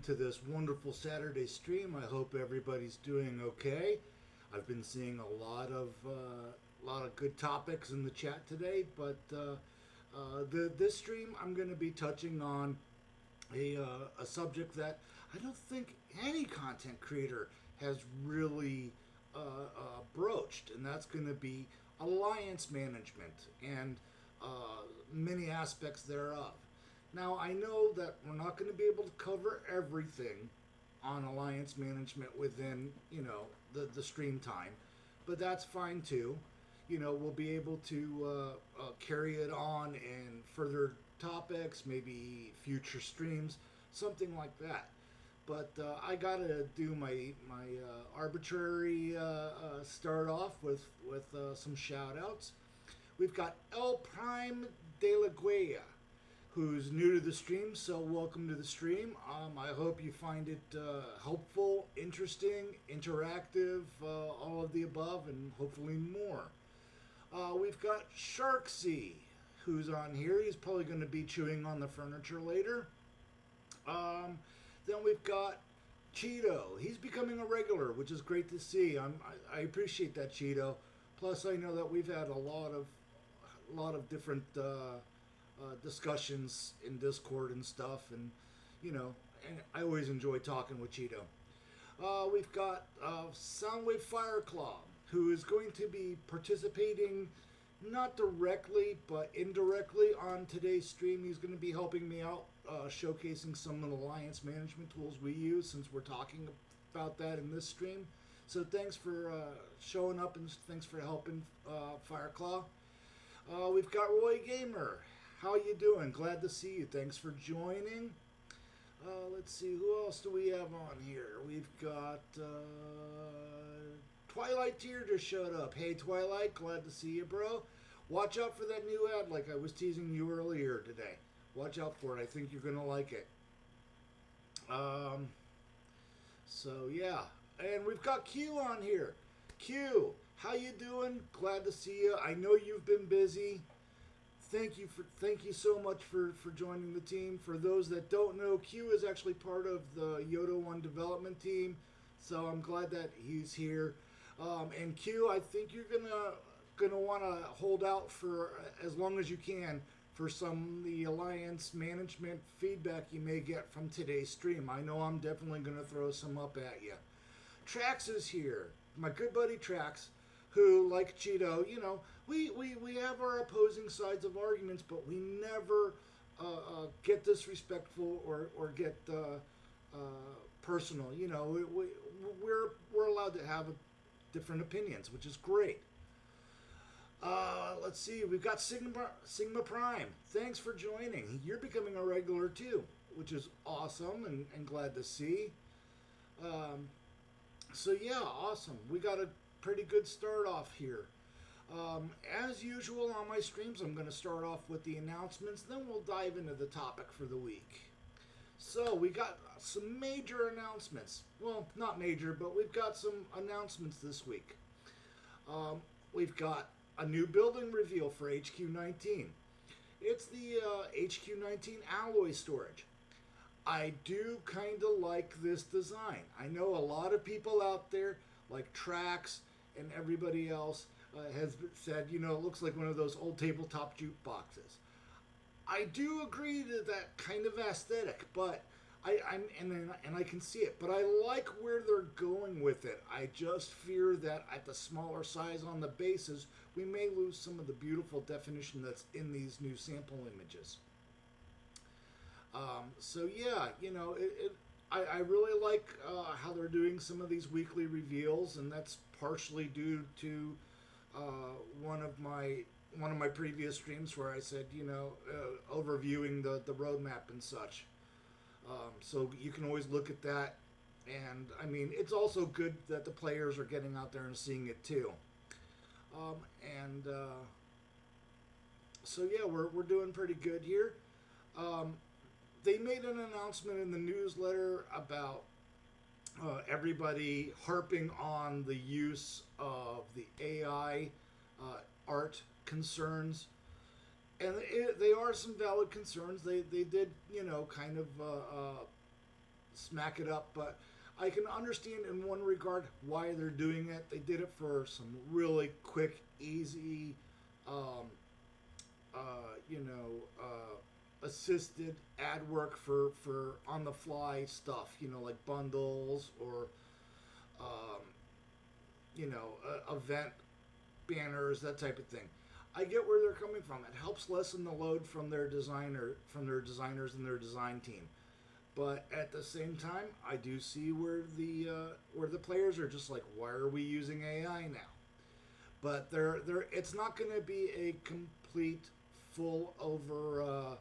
to this wonderful Saturday stream. I hope everybody's doing okay. I've been seeing a lot of good topics in the chat today, but this stream I'm going to be touching on a subject that I don't think any content creator has really broached, and that's going to be alliance management and many aspects thereof. Now, I know that we're not going to be able to cover everything on alliance management within, the stream time, but that's fine too. We'll be able to carry it on in further topics, maybe future streams, something like that. But I gotta do my arbitrary start off with some shout outs. We've got El Prime de la Guaya, who's new to the stream, so welcome to the stream. I hope you find it helpful, interesting, interactive, all of the above, and hopefully more. We've got Sharksy, who's on here. He's probably going to be chewing on the furniture later. Then we've got Cheeto. He's becoming a regular, which is great to see. I appreciate that, Cheeto. Plus, I know that we've had a lot of different discussions in Discord and stuff, and and I always enjoy talking with Cheeto. We've got Soundwave Fireclaw, who is going to be participating not directly but indirectly on today's stream. He's going to be helping me out, showcasing some of the alliance management tools we use, since we're talking about that in this stream. So thanks for showing up, and thanks for helping, Fireclaw. We've got Roy Gamer. How you doing? Glad to see you. Thanks for joining. Let's see, who else do we have on here? We've got Twilight Tier just showed up. Hey Twilight, glad to see you, bro. Watch out for that new ad like I was teasing you earlier today. Watch out for it. I think you're going to like it. So yeah, and we've got Q on here. Q, how you doing? Glad to see you. I know you've been busy. Thank you so much for joining the team. For those that don't know, Q is actually part of the Yoda One development team, so I'm glad that he's here. And Q, I think you're gonna want to hold out for as long as you can for some of the alliance management feedback you may get from today's stream. I know I'm definitely gonna throw some up at you. Trax is here, my good buddy Trax, who, like Cheeto, we have our opposing sides of arguments, but we never get disrespectful or get personal. We're allowed to have different opinions, which is great. Let's see, we've got Sigma Prime. Thanks for joining. You're becoming a regular too, which is awesome and glad to see. So yeah, awesome. We got a pretty good start off here. As usual on my streams, I'm going to start off with the announcements, then we'll dive into the topic for the week. So we got some major announcements. Well, not major, but we've got some announcements this week. We've got a new building reveal for HQ19. It's the HQ19 alloy storage. I do kind of like this design. I know a lot of people out there, like Trax and everybody else, has said, it looks like one of those old tabletop jukeboxes. I do agree to that kind of aesthetic, but I can see it. But I like where they're going with it. I just fear that at the smaller size on the bases, we may lose some of the beautiful definition that's in these new sample images. So yeah, I really like how they're doing some of these weekly reveals, and that's partially due to one of my previous streams where I said, overviewing the roadmap and such. So you can always look at that, and I mean, it's also good that the players are getting out there and seeing it too. So yeah, we're doing pretty good here. They made an announcement in the newsletter about everybody harping on the use of the AI art concerns. And they are some valid concerns. They did, kind of smack it up, but I can understand in one regard why they're doing it. They did it for some really quick, easy, um, you know, assisted ad work for on the fly stuff, you know, like bundles or, um, you know, event banners, that type of thing. I get where they're coming from. It helps lessen the load from their designers and their design team. But at the same time, I do see where the players are just like, why are we using AI now? But it's not going to be a complete full over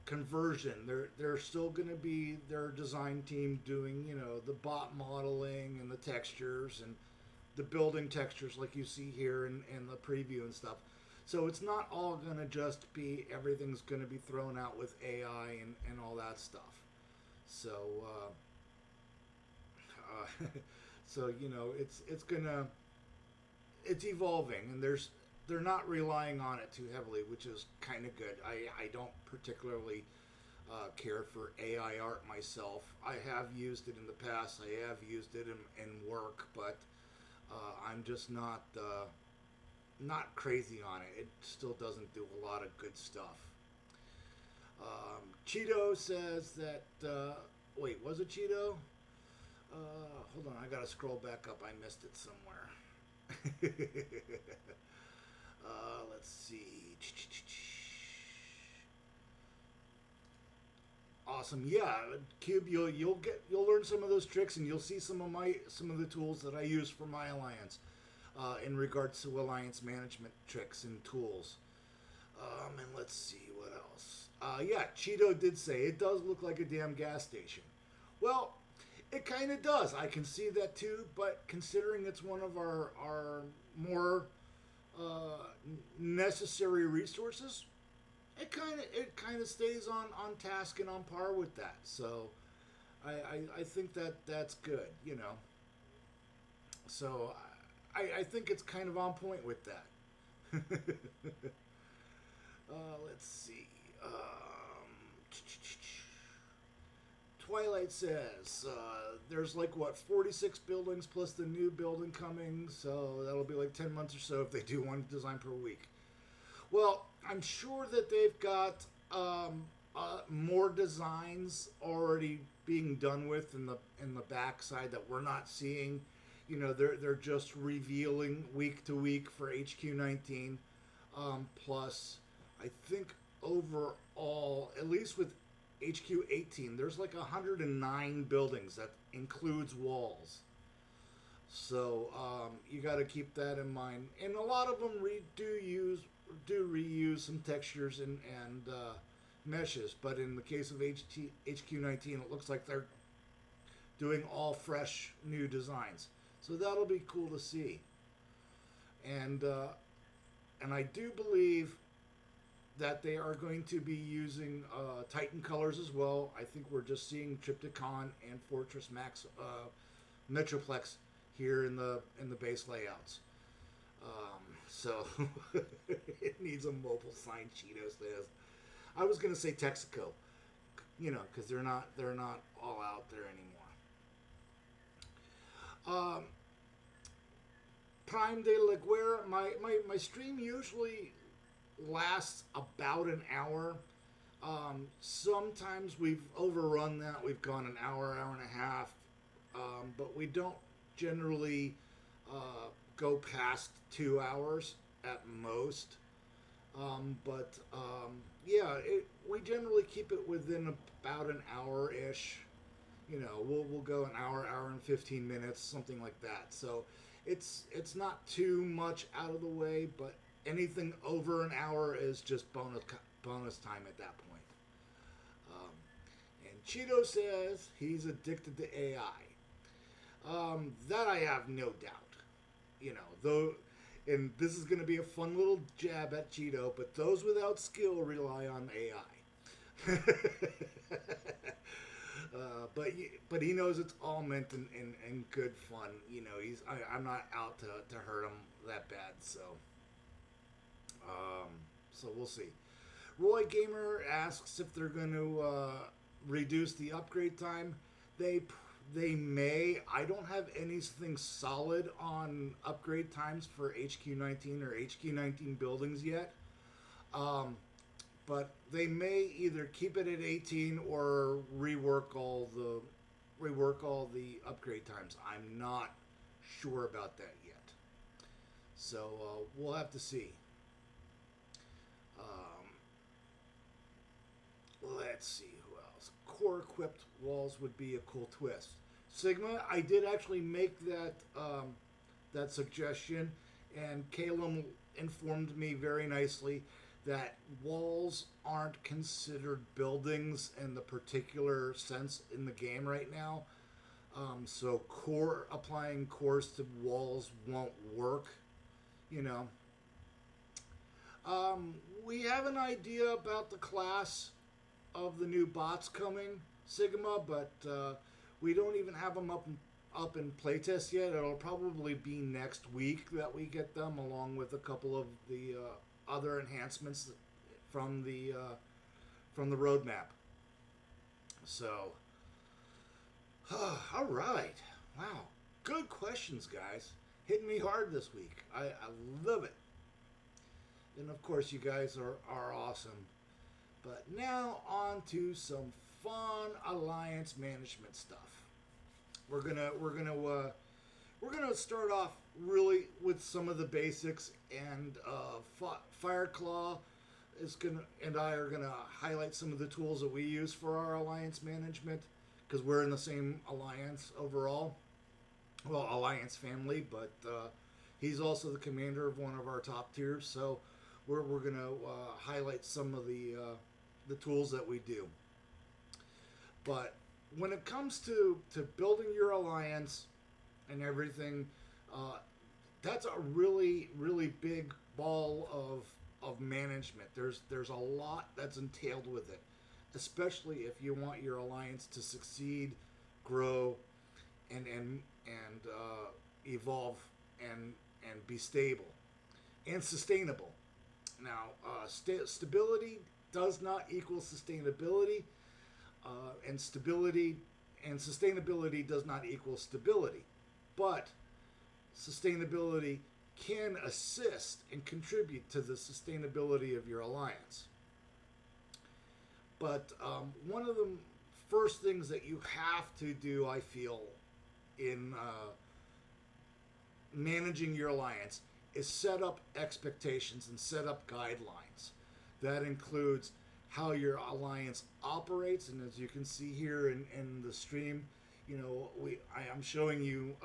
conversion. They're still going to be their design team doing, you know, the bot modeling and the textures and the building textures like you see here in the preview and stuff. So it's not all going to just be everything's going to be thrown out with AI and all that stuff. So so you know it's evolving, and they're not relying on it too heavily, which is kind of good. I don't particularly care for AI art myself. I have used it in the past. I have used it in work, but I'm just not crazy on it. It still doesn't do a lot of good stuff. Cheeto says that. Wait, was it Cheeto? Hold on, I gotta scroll back up. I missed it somewhere. Let's see. Awesome, yeah, Cube. You'll learn some of those tricks, and you'll see some of the tools that I use for my alliance. In regards to alliance management tricks and tools. And let's see what else. Yeah, Cheeto did say it does look like a damn gas station. Well, it kind of does. I can see that too, but considering it's one of our more necessary resources, it kind of stays on task and on par with that. So I think that's good, you know. So I think it's kind of on point with that. Let's see. Twilight says there's like what 46 buildings plus the new building coming, so that'll be like 10 months or so if they do one design per week. Well, I'm sure that they've got more designs already being done with in the backside that we're not seeing. You know, they're just revealing week to week for HQ19. Plus, I think overall, at least with HQ18, there's like 109 buildings that includes walls. So you got to keep that in mind. And a lot of them do reuse some textures and meshes. But in the case of HQ19, it looks like they're doing all fresh new designs. So that'll be cool to see. And I do believe that they are going to be using Titan colors as well. I think we're just seeing Triptychon and Fortress Max Metroplex here in the base layouts. So it needs a mobile sign. Cheeto says. I was gonna say Texaco, you know, because they're not all out there anymore. Prime de la Guerra, my stream usually lasts about an hour. Sometimes we've overrun that. We've gone an hour and a half, but we don't generally go past 2 hours at most. Yeah, we generally keep it within about an hour-ish. You know, we'll go an hour and 15 minutes, something like that. So it's not too much out of the way, but anything over an hour is just bonus time at that point. And Cheeto says he's addicted to AI. That I have no doubt. You know, though, and this is going to be a fun little jab at Cheeto, but those without skill rely on AI. But he knows it's all meant in good fun. You know, I'm not out to hurt him that bad. So we'll see. Roy Gamer asks if they're going to reduce the upgrade time. They they may. I don't have anything solid on upgrade times for HQ19 or HQ19 buildings yet. Um, but they may either keep it at 18 or rework all the upgrade times. I'm not sure about that yet. So we'll have to see. Um, let's see who else. Core equipped walls would be a cool twist. Sigma, I did actually make that suggestion, and Calum informed me very nicely that walls aren't considered buildings in the particular sense in the game right now. So applying cores to walls won't work. You know, we have an idea about the class of the new bots coming, Sigma, but we don't even have them up in playtest yet. It'll probably be next week that we get them, along with a couple of the other enhancements from the roadmap. So, all right, wow, good questions, guys. Hitting me hard this week. I love it. And of course, you guys are awesome. But now on to some fun alliance management stuff. We're gonna start off really with some of the basics, and Fireclaw and I are gonna highlight some of the tools that we use for our alliance management, because we're in the same alliance overall. Well, alliance family, but he's also the commander of one of our top tiers, so we're gonna highlight some of the tools that we do. But when it comes to building your alliance and everything, that's a really, really big ball of management. There's a lot that's entailed with it, especially if you want your alliance to succeed, grow, and evolve and be stable and sustainable. Now, stability does not equal sustainability, and stability and sustainability does not equal stability. But sustainability can assist and contribute to the sustainability of your alliance. But one of the first things that you have to do, I feel, in managing your alliance is set up expectations and set up guidelines. That includes how your alliance operates, and as you can see here in the stream, I'm showing you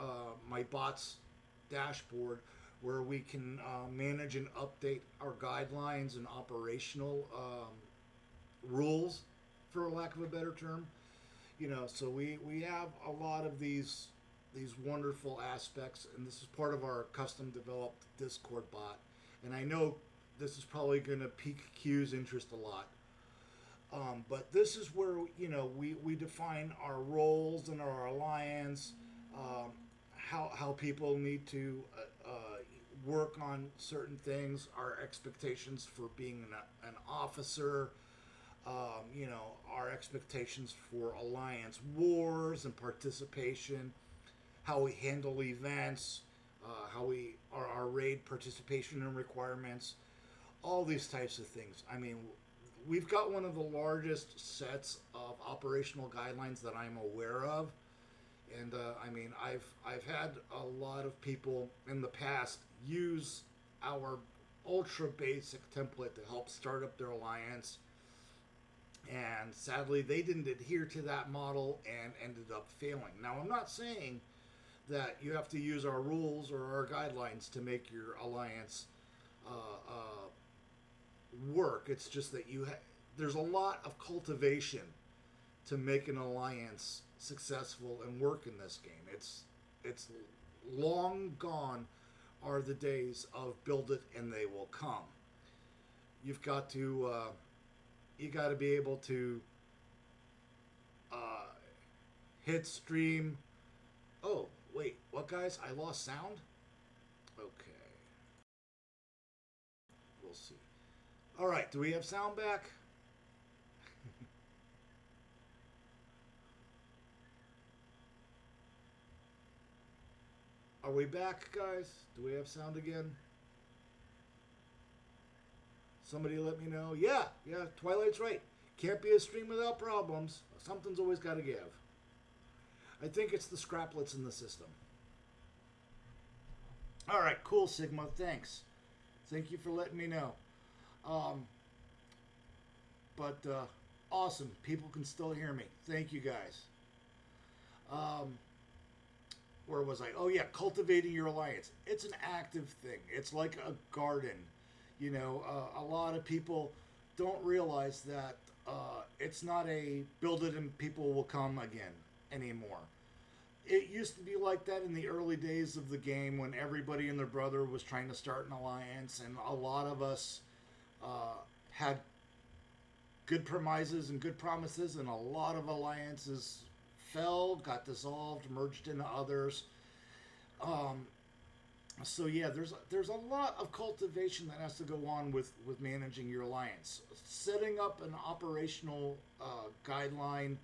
my bots dashboard where we can manage and update our guidelines and operational rules, for lack of a better term. So we have a lot of these wonderful aspects, and this is part of our custom developed Discord bot. And I know this is probably going to pique Q's interest a lot. But this is where we define our roles in our alliance, how people need to work on certain things, our expectations for being an officer, our expectations for alliance wars and participation, how we handle events, our raid participation and requirements, all these types of things. I mean, we've got one of the largest sets of operational guidelines that I'm aware of, and I've had a lot of people in the past use our ultra basic template to help start up their alliance, and sadly they didn't adhere to that model and ended up failing. Now, I'm not saying that you have to use our rules or our guidelines to make your alliance work. It's just that there's a lot of cultivation to make an alliance successful and work in this game. It's long gone are the days of build it and they will come. You've got to be able to hit stream. Oh, wait, what, guys? I lost sound? Okay. We'll see. All right, do we have sound back? Are we back, guys? Do we have sound again? Somebody let me know. Yeah, Twilight's right. Can't be a stream without problems. Something's always got to give. I think it's the scraplets in the system. All right, cool, Sigma. Thanks. Thank you for letting me know. But awesome. People can still hear me. Thank you, guys. Where was I? Oh, yeah, cultivating your alliance. It's an active thing. It's like a garden. You know, a lot of people don't realize that it's not a build it and people will come again anymore. It used to be like that in the early days of the game when everybody and their brother was trying to start an alliance, and a lot of us had good promises and good promises, and a lot of alliances fell, got dissolved, merged into others. So yeah, there's a lot of cultivation that has to go on with managing your alliance. Setting up an operational guideline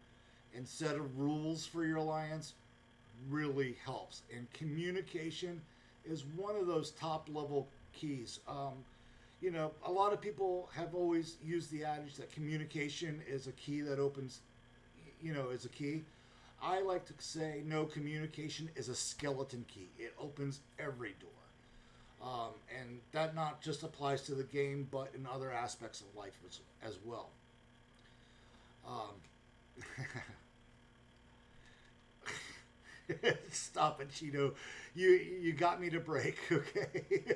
and set of rules for your alliance really helps. And communication is one of those top level keys. You know, a lot of people have always used the adage that communication is a key that opens, you know, is a key. I like to say, no, communication is a skeleton key. It opens every door. And that not just applies to the game, but in other aspects of life as well. Stop it, Cheeto. You got me to break, okay?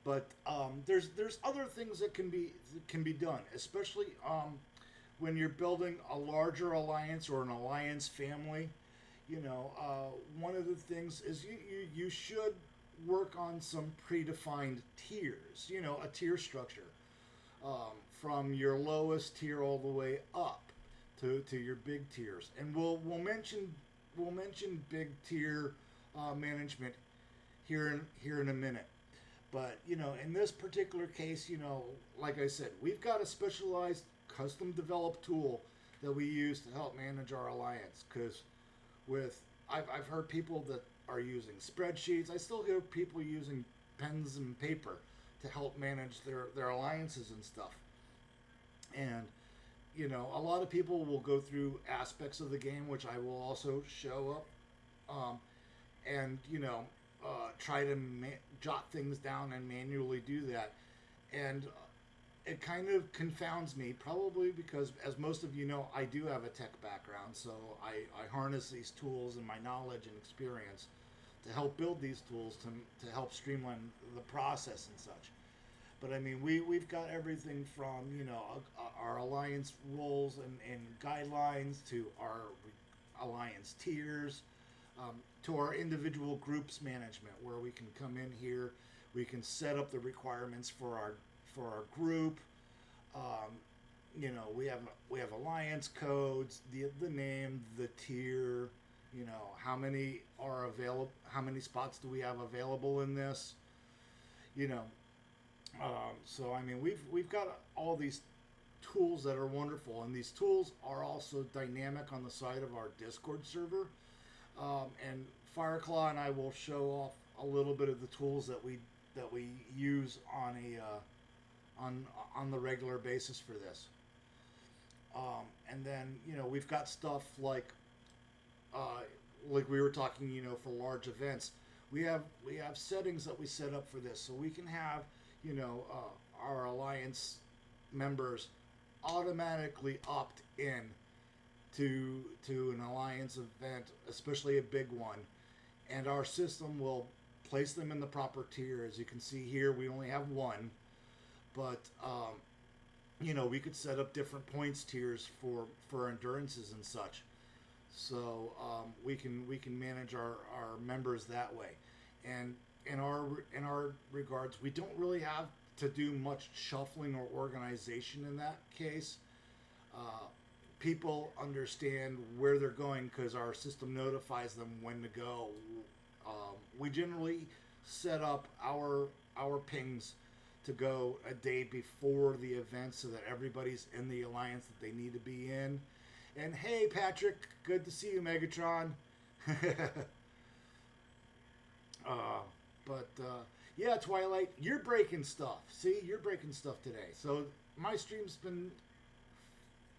But there's other things that can be done, especially when you're building a larger alliance or an alliance family. You know, one of the things is you should work on some predefined tiers. You know, a tier structure from your lowest tier all the way up to your big tiers, and we'll mention big tier management here in a minute. But, you know, in this particular case, you know, like I said, we've got a specialized custom developed tool that we use to help manage our alliance. Because I've heard people that are using spreadsheets. I still hear people using pens and paper to help manage their alliances and stuff. And, you know, a lot of people will go through aspects of the game, which I will also show up. And, you know, try to jot things down and manually do that. And it kind of confounds me, probably because, as most of you know, I do have a tech background, so I harness these tools and my knowledge and experience to help build these tools to help streamline the process and such. But I mean, we've got everything from, you know, our alliance roles and guidelines to our alliance tiers, to our individual groups management, where we can come in here, we can set up the requirements for our group. You know, we have alliance codes, the name, the tier, you know, how many are available, how many spots do we have available in this, you know. So I mean, we've got all these tools that are wonderful, and these tools are also dynamic on the side of our Discord server. And Fireclaw and I will show off a little bit of the tools that we use on on the regular basis for this. And then, you know, we've got stuff like we were talking, you know, for large events. We have settings that we set up for this, so we can have, you know, our alliance members automatically opt in to an alliance event, especially a big one, and our system will place them in the proper tier. As you can see here, we only have one, but you know, we could set up different points tiers for endurances and such. So we can manage our members that way. And in our regards, we don't really have to do much shuffling or organization in that case. People understand where they're going because our system notifies them when to go. We generally set up our pings to go a day before the event so that everybody's in the alliance that they need to be in. And hey, Patrick, good to see you, Megatron. uh, but yeah, Twilight, you're breaking stuff. See, you're breaking stuff today. So my stream's been,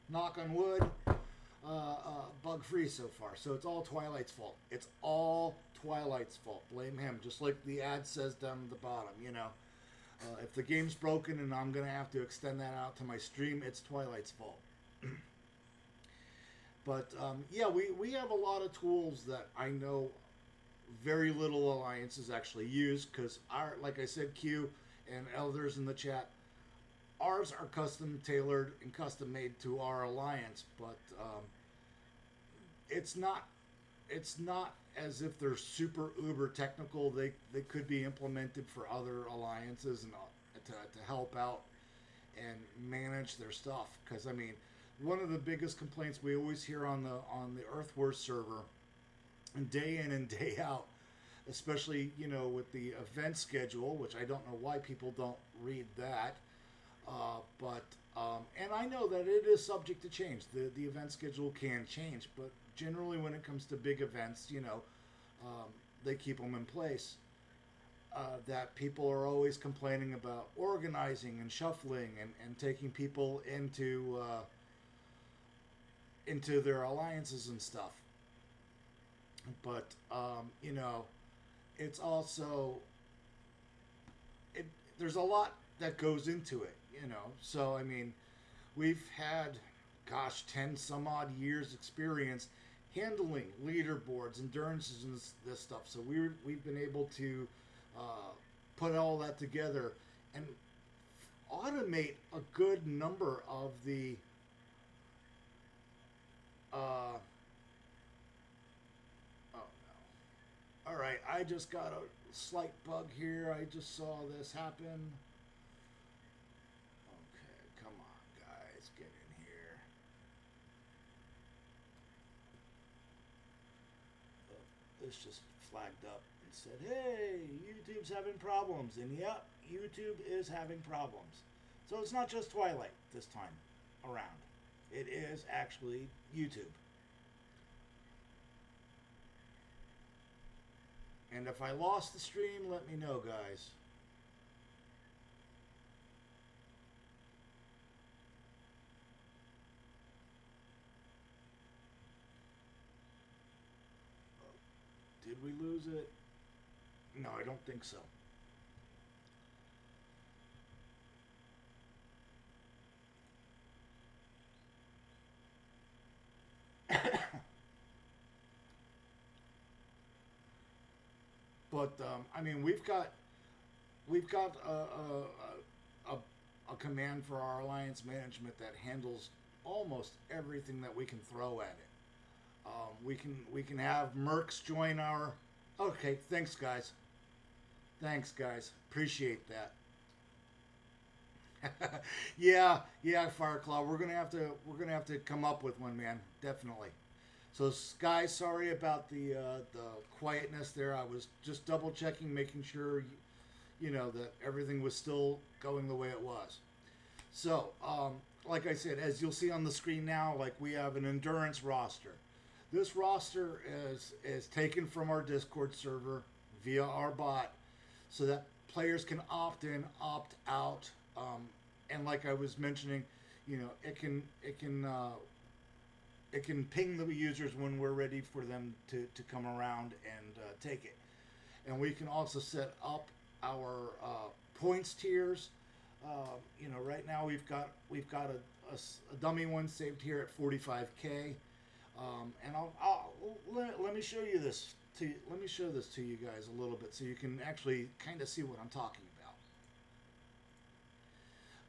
knock on wood, bug free so far. So it's all Twilight's fault. It's all Twilight's fault. Blame him, just like the ad says down at the bottom. If the game's broken and I'm gonna have to extend that out to my stream, it's Twilight's fault. But yeah, we have a lot of tools that I know very little alliances actually use, because our, like I said, Q and others in the chat, ours are custom tailored and custom made to our alliance, but it's not as if they're super uber technical. They could be implemented for other alliances and to help out and manage their stuff. Because I mean, one of the biggest complaints we always hear on the Earth Wars server, and day in and day out, especially with the event schedule, which I don't know why people don't read that, but and I know that it is subject to change. The event schedule can change, but generally when it comes to big events, they keep them in place. That people are always complaining about organizing and shuffling and taking people into their alliances and stuff. But it's also there's a lot that goes into it. So I mean, we've had, gosh, 10 some odd years experience handling leaderboards, endurances, and this stuff. So we've been able to put all that together and automate a good number of the oh no. All right, I just got a slight bug here. I just saw this happen. Okay, come on, guys, get in here. Oh, this just flagged up and said, hey, YouTube's having problems. And yep, YouTube is having problems. So it's not just Twilight this time around. It is actually YouTube. And if I lost the stream, let me know, guys. Did we lose it? No, I don't think so. But I mean, we've got a command for our alliance management that handles almost everything that we can throw at it. We can have Mercs join our. Okay, thanks guys. Thanks guys, appreciate that. Yeah, Fireclaw, we're gonna have to come up with one, man, definitely. So, guys, sorry about the quietness there. I was just double checking, making sure, that everything was still going the way it was. So, like I said, as you'll see on the screen now, like we have an endurance roster. This roster is taken from our Discord server via our bot, so that players can opt in, opt out, and like I was mentioning, it can ping the users when we're ready for them to come around and take it. And we can also set up our points tiers. Right now we've got a dummy one saved here at 45K. And let me show you this. Let me show this to you guys a little bit so you can actually kind of see what I'm talking about.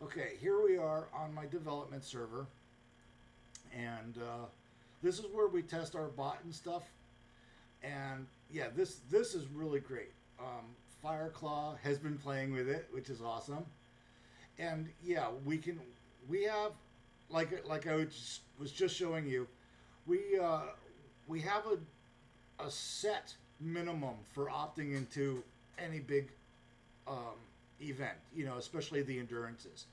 Okay, here we are on my development server. And this is where we test our bot and stuff. And yeah, this is really great. Fireclaw has been playing with it, which is awesome. And yeah, we have like I was just showing you, we have a set minimum for opting into any big event, especially the endurances,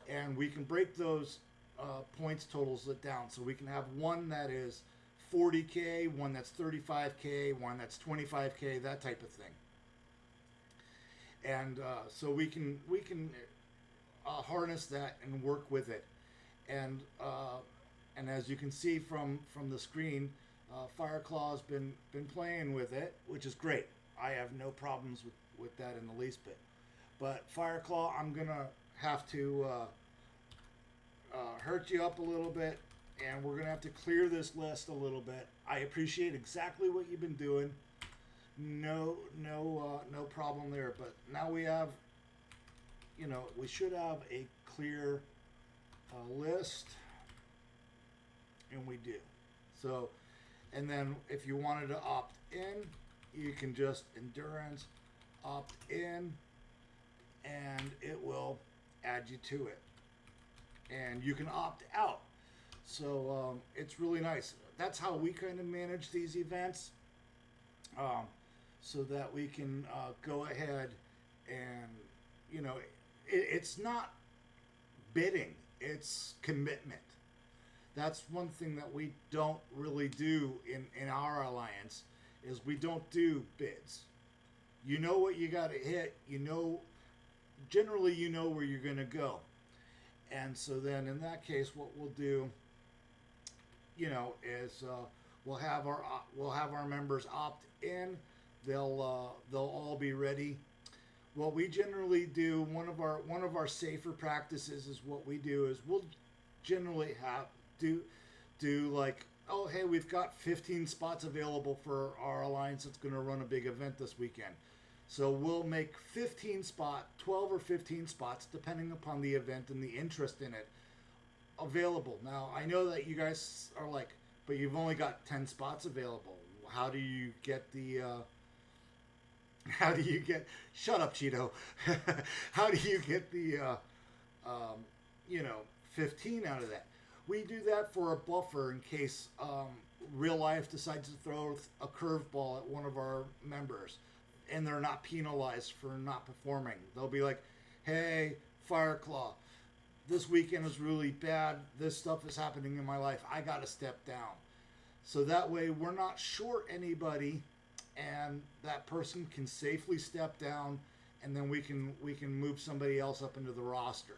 and we can break those points totals it down. So we can have one that is 40K, one that's 35K, one that's 25K, that type of thing. And so we can harness that and work with it. And as you can see from the screen, Fireclaw's been playing with it, which is great. I have no problems with that in the least bit. But Fireclaw, I'm gonna have to hurt you up a little bit, and we're gonna have to clear this list a little bit. I appreciate exactly what you've been doing. No problem there. But now we have, we should have a clear list, and we do. So, and then if you wanted to opt in, you can just endurance opt in, and it will add you to it. And you can opt out. So it's really nice. That's how we kind of manage these events, so that we can go ahead and, it's not bidding, it's commitment. That's one thing that we don't really do in our alliance, is we don't do bids. You know what you got to hit. Generally you know where you're going to go. And so then in that case, what we'll do, is we'll have our members opt in. They'll all be ready. What we generally do, one of our safer practices is what we do is we'll generally do like, oh hey, we've got 15 spots available for our alliance that's going to run a big event this weekend. So we'll make 12 or 15 spots, depending upon the event and the interest in it, available. Now, I know that you guys are like, but you've only got 10 spots available. How do you get shut up, Cheeto. How do you get the, 15 out of that? We do that for a buffer in case real life decides to throw a curveball at one of our members, and they're not penalized for not performing. They'll be like, hey, Fireclaw, this weekend is really bad. This stuff is happening in my life. I got to step down. So that way we're not short anybody, and that person can safely step down, and then we can move somebody else up into the roster.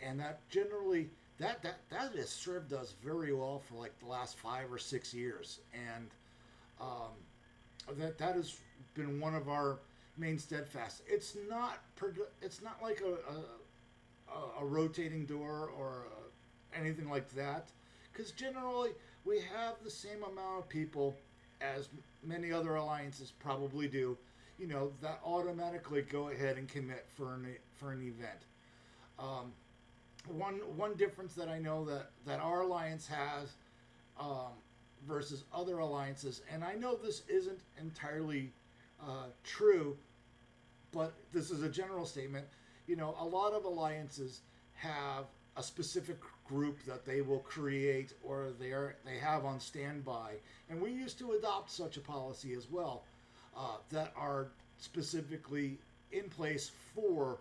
And that generally, that has served us very well for like the last 5 or 6 years. And that has been one of our main steadfast. It's not like a rotating door or anything like that, because generally we have the same amount of people as many other alliances probably do, that automatically go ahead and commit for an event. One difference that I know that our alliance has versus other alliances, and I know this isn't entirely true, but this is a general statement. A lot of alliances have a specific group that they will create or they have on standby, and we used to adopt such a policy as well, that are specifically in place for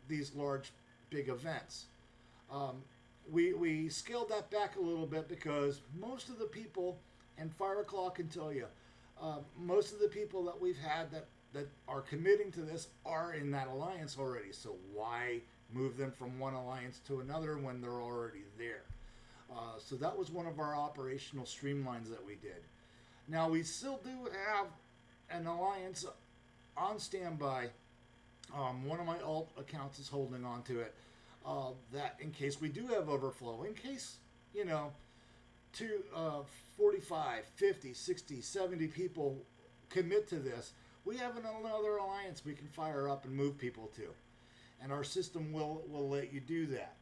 these large big events. We scaled that back a little bit because most of the people, and Fireclaw can tell you, most of the people that we've had that are committing to this are in that alliance already. So why move them from one alliance to another when they're already there? So that was one of our operational streamlines that we did. Now we still do have an alliance on standby. One of my alt accounts is holding on to it. That in case we do have overflow, in case, 45, 50, 60, 70 people commit to this, we have another alliance we can fire up and move people to. And our system will let you do that.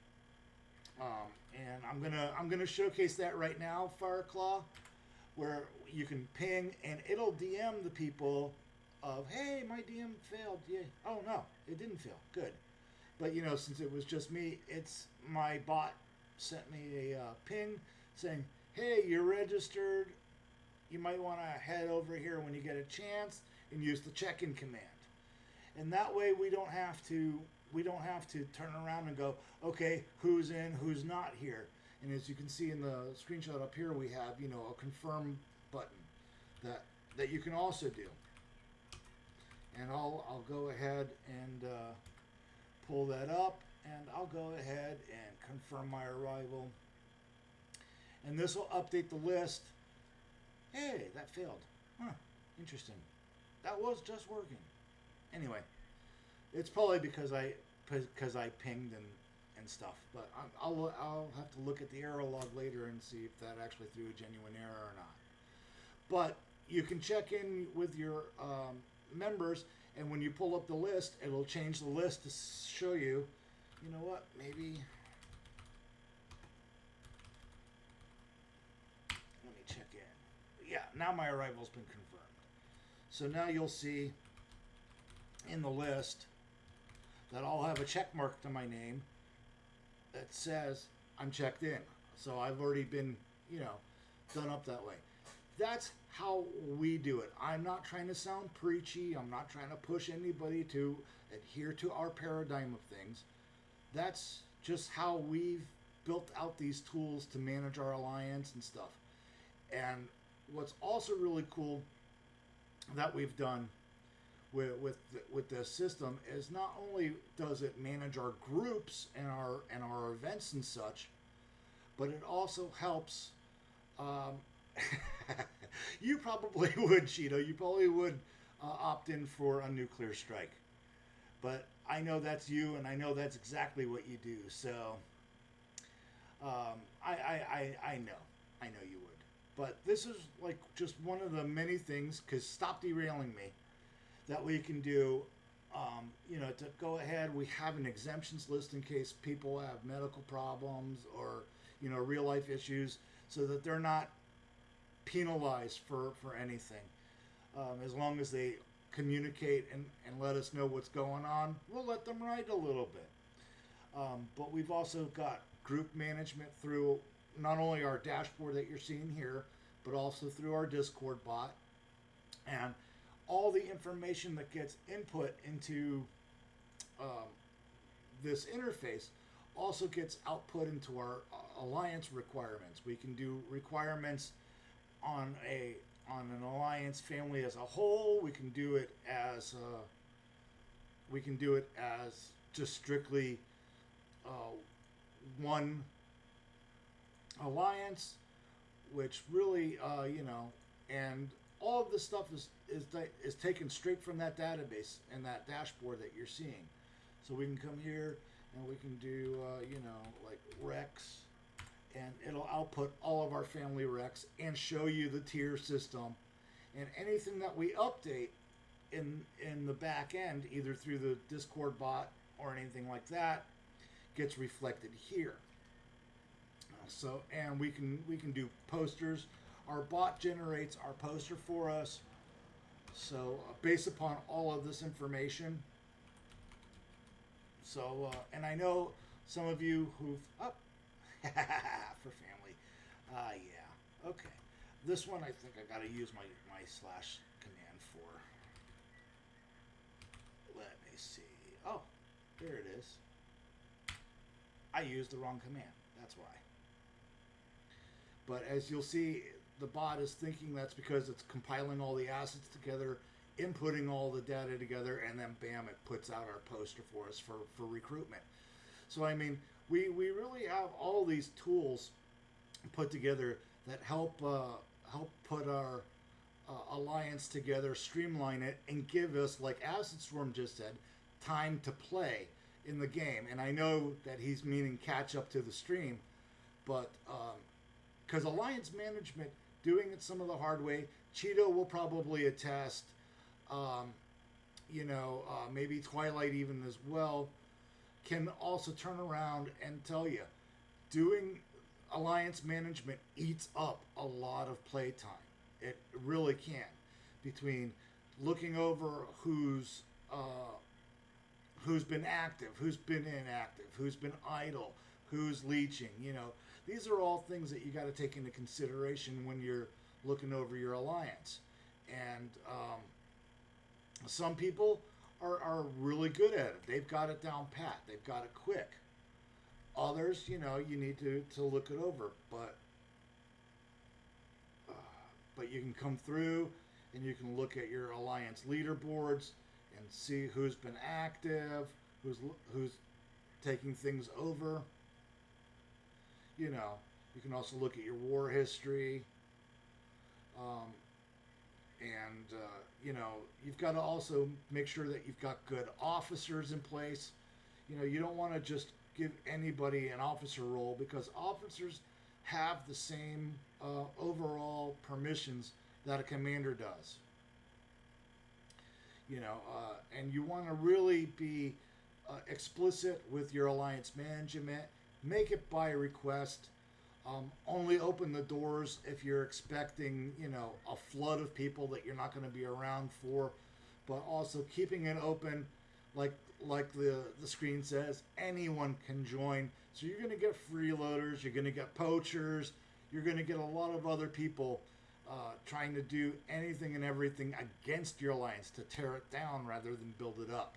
And I'm gonna showcase that right now, Fireclaw, where you can ping and it'll DM the people of, hey, my DM failed. Yeah. Oh no, it didn't fail. Good. But since it was just me, it's my bot sent me a ping saying, hey, you're registered. You might want to head over here when you get a chance and use the check-in command. and that way we don't have to turn around and go, okay, who's in, who's not here. And as you can see in the screenshot up here, we have, a confirm button that you can also do. And I'll go ahead and pull that up, and I'll go ahead and confirm my arrival. And this will update the list. Hey, that failed. Huh, interesting. That was just working. Anyway, it's probably because I pinged and stuff. But I'll have to look at the error log later and see if that actually threw a genuine error or not. But you can check in with your members, and when you pull up the list, it'll change the list to show you, you know what, maybe, let me check in. Yeah, now my arrival's been confirmed. So now you'll see in the list that I'll have a check mark to my name that says I'm checked in. So I've already been, done up that way. That's how we do it. I'm not trying to sound preachy. I'm not trying to push anybody to adhere to our paradigm of things. That's just how we've built out these tools to manage our alliance and stuff. And what's also really cool that we've done with this system is not only does it manage our groups and our events and such, but it also helps. You probably would, Cheeto. You probably would opt in for a nuclear strike. But I know that's you, and I know that's exactly what you do. So I know you would. But this is like just one of the many things, because stop derailing me, that we can do. To go ahead, we have an exemptions list in case people have medical problems or real life issues, so that they're not penalized for anything. As long as they communicate and let us know what's going on, we'll let them ride a little bit. But we've also got group management through not only our dashboard that you're seeing here, but also through our Discord bot. And all the information that gets input into this interface also gets output into our alliance requirements. We can do requirements on an alliance family as a whole. We can do it as just strictly one alliance, which really and all of this stuff is taken straight from that database and that dashboard that you're seeing. So we can come here and we can do like Rex, and it'll output all of our family Rex and show you the tier system, and anything that we update in the back end, either through the Discord bot or anything like that, gets reflected here. So, and we can do posters. Our bot generates our poster for us. So based upon all of this information. So, and I know some of you who've for family. Yeah. Okay. This one I think I got to use my slash command for. Let me see. Oh, there it is. I used the wrong command. That's why. But as you'll see, the bot is thinking that's because it's compiling all the assets together, inputting all the data together, and then bam, it puts out our poster for us for recruitment. So I mean, we really have all these tools put together that help put our alliance together, streamline it, and give us, like Acid Storm just said, time to play in the game. And I know that he's meaning catch up to the stream, but because alliance management, doing it some of the hard way, Cheeto will probably attest. Maybe Twilight even as well, can also turn around and tell you, doing alliance management eats up a lot of playtime. It really can, between looking over who's been active, who's been inactive, who's been idle, who's leeching. These are all things that you got to take into consideration when you're looking over your alliance. And some people are really good at it. They've got it down pat. They've got it quick. Others, you need to look it over, but you can come through and you can look at your alliance leaderboards and see who's been active, who's taking things over. You can also look at your war history, and you've got to also make sure that you've got good officers in place. You don't want to just give anybody an officer role, because officers have the same overall permissions that a commander does. And you want to really be explicit with your alliance management. Make it by request. Only open the doors if you're expecting, a flood of people that you're not going to be around for. But also keeping it open, like the screen says, anyone can join. So you're going to get freeloaders, you're going to get poachers, you're going to get a lot of other people trying to do anything and everything against your alliance to tear it down rather than build it up.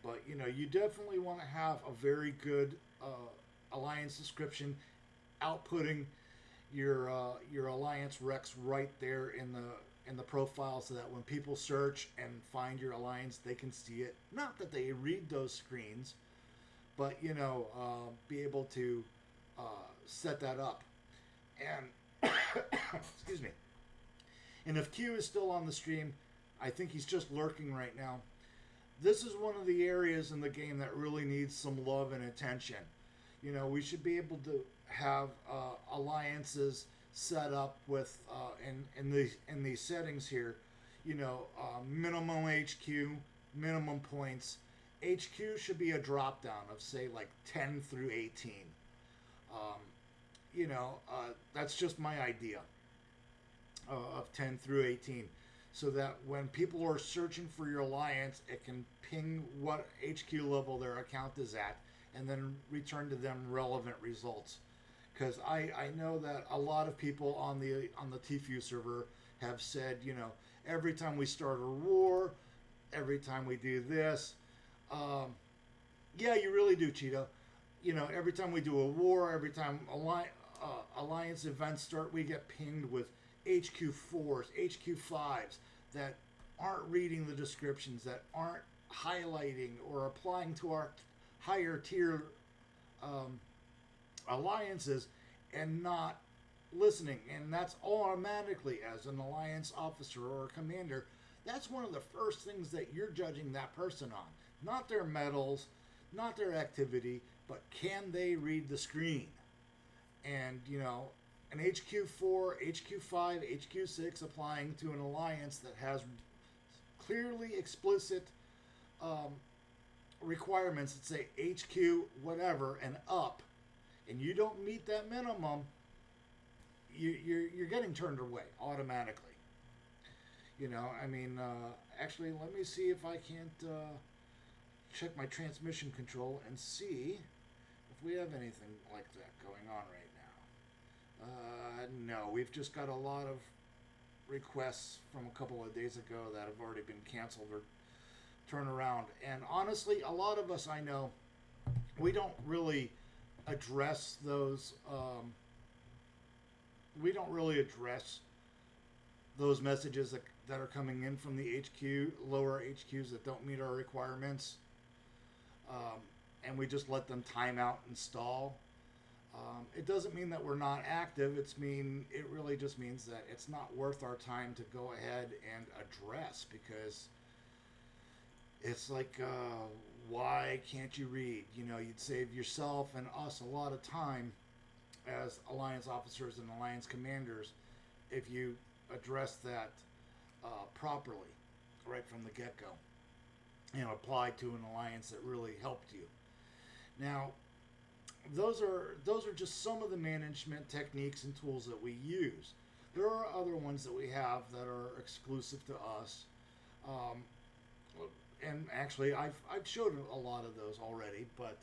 But you definitely want to have a very good alliance description, outputting your alliance recs right there in the profile, so that when people search and find your alliance, they can see it. Not that they read those screens, but be able to set that up. And excuse me. And if Q is still on the stream, I think he's just lurking right now. This is one of the areas in the game that really needs some love and attention. We should be able to have alliances set up with in these settings here. Minimum HQ, minimum points. HQ should be a drop down of, say, like 10 through 18. That's just my idea of 10 through 18. So that when people are searching for your alliance, it can ping what HQ level their account is at, and then return to them relevant results. Because I know that a lot of people on the TFEW server have said, every time we start a war, every time we do this, yeah, you really do, Cheeto. Every time we do a war, every time alliance events start, we get pinged with HQ4s, HQ5s that aren't reading the descriptions, that aren't highlighting or applying to our higher tier alliances, and not listening. And that's automatically, as an alliance officer or a commander, that's one of the first things that you're judging that person on. Not their medals, not their activity, but can they read the screen? And, an HQ4, HQ5, HQ6 applying to an alliance that has clearly explicit requirements that say HQ whatever and up, and you don't meet that minimum, you're getting turned away automatically. Actually, let me see if I can't check my transmission control and see if we have anything like that going on right now. No, we've just got a lot of requests from a couple of days ago that have already been canceled or turned around. And honestly, a lot of us, I know, we don't really address those. We don't really address those messages that are coming in from the HQ, lower HQs that don't meet our requirements. And we just let them time out and stall. It doesn't mean that we're not active. It really just means that it's not worth our time to go ahead and address, because it's like, why can't you read? You'd save yourself and us a lot of time as alliance officers and alliance commanders if you address that properly right from the get-go and apply to an alliance that really helped you. Now, those are just some of the management techniques and tools that we use. There are other ones that we have that are exclusive to us. And actually, I've showed a lot of those already, but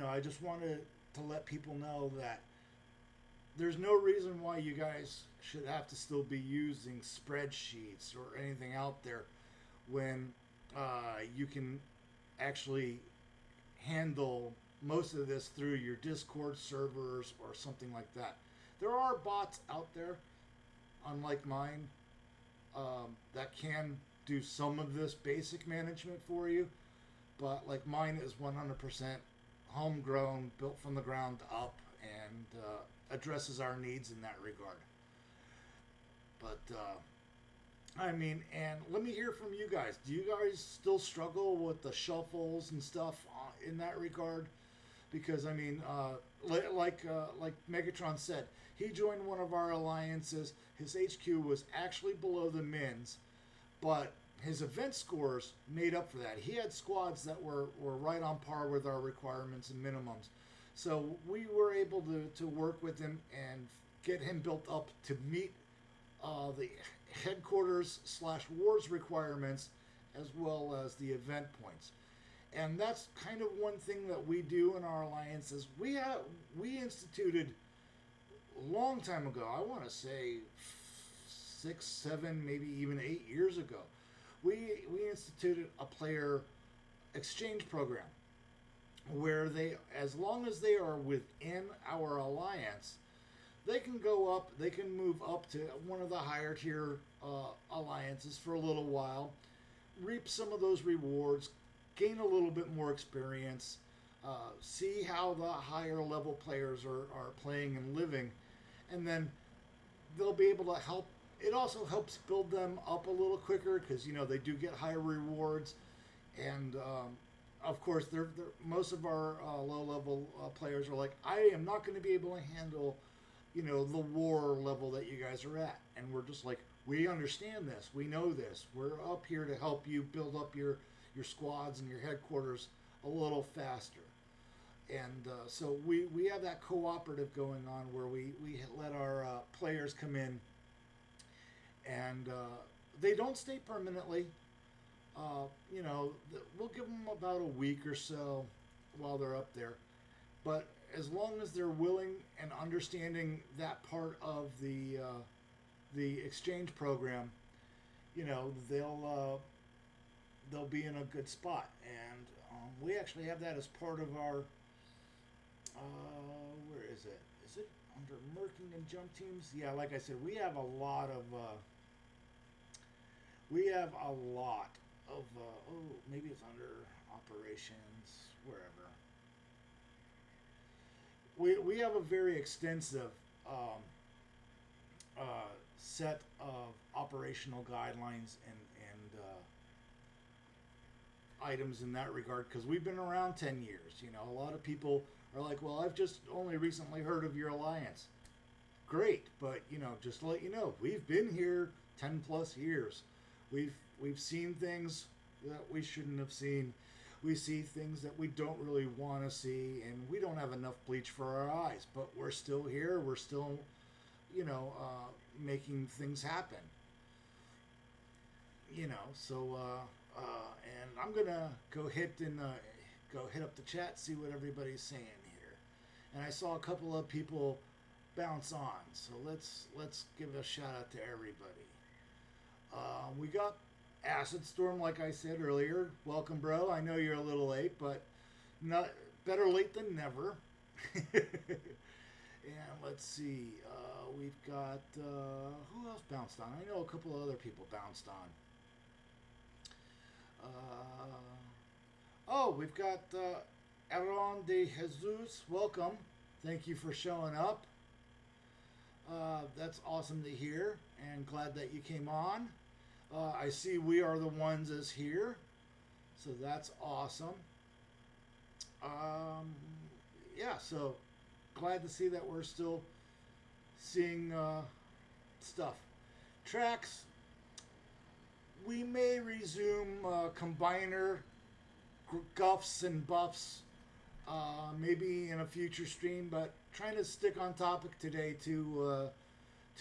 I just wanted to let people know that there's no reason why you guys should have to still be using spreadsheets or anything out there when you can actually handle most of this through your Discord servers or something like that. There are bots out there, unlike mine, that can do some of this basic management for you, but like mine is 100% homegrown, built from the ground up, and addresses our needs in that regard. But I mean, and let me hear from you guys. Do you guys still struggle with the shuffles and stuff in that regard? Because I mean, like Megatron said, he joined one of our alliances. His HQ was actually below the mins, but his event scores made up for that. He had squads that were right on par with our requirements and minimums. So we were able to work with him and get him built up to meet the headquarters / wars requirements as well as the event points. And that's kind of one thing that we do in our alliances. We instituted a long time ago, I want to say 6, 7, maybe even 8 years ago, we instituted a player exchange program where they, as long as they are within our alliance, they can go up, they can move up to one of the higher tier alliances for a little while, reap some of those rewards, gain a little bit more experience, see how the higher level players are playing and living, and then they'll be able to help. It also helps build them up a little quicker because, you know, they do get higher rewards. And, of course, most of our low-level players are like, I am not going to be able to handle, you know, the war level that you guys are at. And we're just like, we understand this. We know this. We're up here to help you build up your squads and your headquarters a little faster. And so we have that cooperative going on where we let our players come in, and they don't stay permanently. You know, we'll give them about a week or so while they're up there. But as long as they're willing and understanding that part of the exchange program, you know, they'll be in a good spot. And we actually have that as part of our, where is it? Is it under Merking and Jump Teams? Yeah, like I said, we have a lot of, oh, maybe it's under operations, wherever. We have a very extensive set of operational guidelines and items in that regard because we've been around 10 years. You know, a lot of people are like, well, I've just only recently heard of your alliance. Great, but, you know, just to let you know, we've been here 10 plus years. We've seen things that we shouldn't have seen. We see things that we don't really want to see, and we don't have enough bleach for our eyes. But we're still here. We're still, you know, making things happen. You know, so and I'm gonna go hit up the chat, see what everybody's saying here. And I saw a couple of people bounce on, so let's give a shout out to everybody. We got Acid Storm, like I said earlier. Welcome, bro. I know you're a little late, but not better late than never. And let's see. We've got who else bounced on? I know a couple of other people bounced on. We've got Aaron de Jesus. Welcome. Thank you for showing up. That's awesome to hear, and glad that you came on. I see We Are the Ones is here, so that's awesome. Yeah, so glad to see that we're still seeing stuff. Tracks, we may resume combiner guffs and buffs maybe in a future stream, but trying to stick on topic today to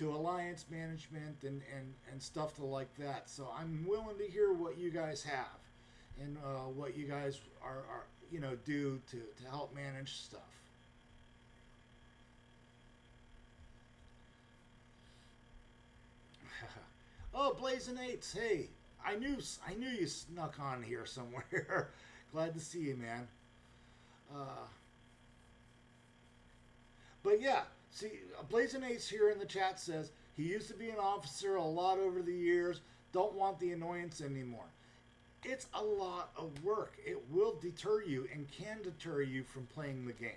alliance management and stuff to like that. So I'm willing to hear what you guys have and what you guys are you know, do to help manage stuff. Oh, Blazing Eights, hey, I knew you snuck on here somewhere. Glad to see you, man. Uh, but yeah, see, Blazing Ace here in the chat says he used to be an officer a lot over the years. Don't want the annoyance anymore. It's a lot of work. It will deter you and can deter you from playing the game.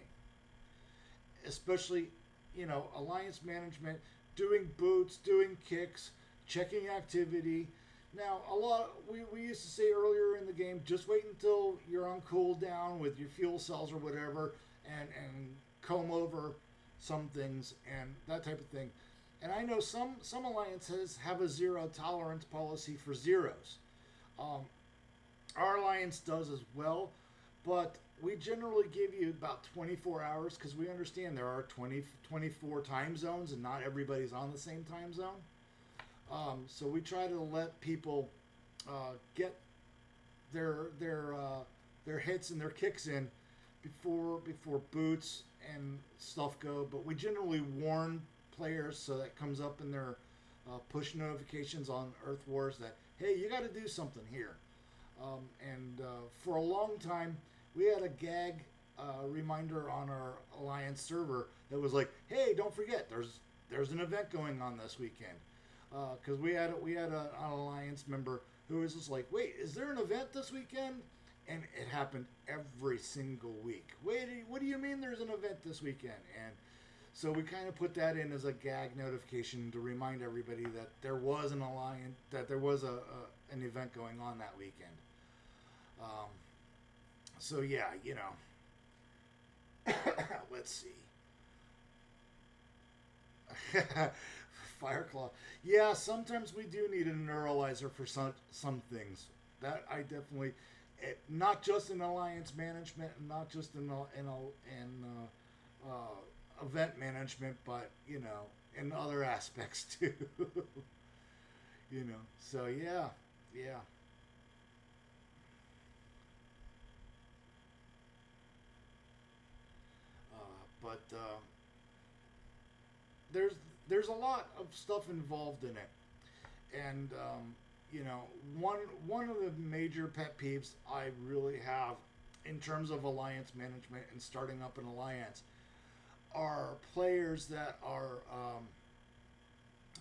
Especially, alliance management, doing boots, doing kicks, checking activity. Now, we used to say earlier in the game, just wait until you're on cooldown with your fuel cells or whatever, and comb over some things and that type of thing. And I know some alliances have a zero tolerance policy for zeros. Um, our alliance does as well, but we generally give you about 24 hours because we understand there are 24 time zones and not everybody's on the same time zone. So we try to let people get their hits and their kicks in before boots and stuff go. But we generally warn players so that comes up in their push notifications on Earth Wars that, hey, you got to do something here. And for a long time, we had a gag reminder on our Alliance server that was like, hey, don't forget, there's an event going on this weekend. Because we had an Alliance member who was just like, wait, is there an event this weekend? And it happened every single week. Wait, what do you mean there's an event this weekend? And so we kind of put that in as a gag notification to remind everybody that there was an alliance, that there was an event going on that weekend. So yeah, let's see. Fireclaw. Yeah, sometimes we do need a neuralizer for some things. That I definitely, not just in alliance management, not just in event management, but in other aspects too. So yeah. But there's a lot of stuff involved in it, and one of the major pet peeves I really have in terms of alliance management and starting up an alliance are players that are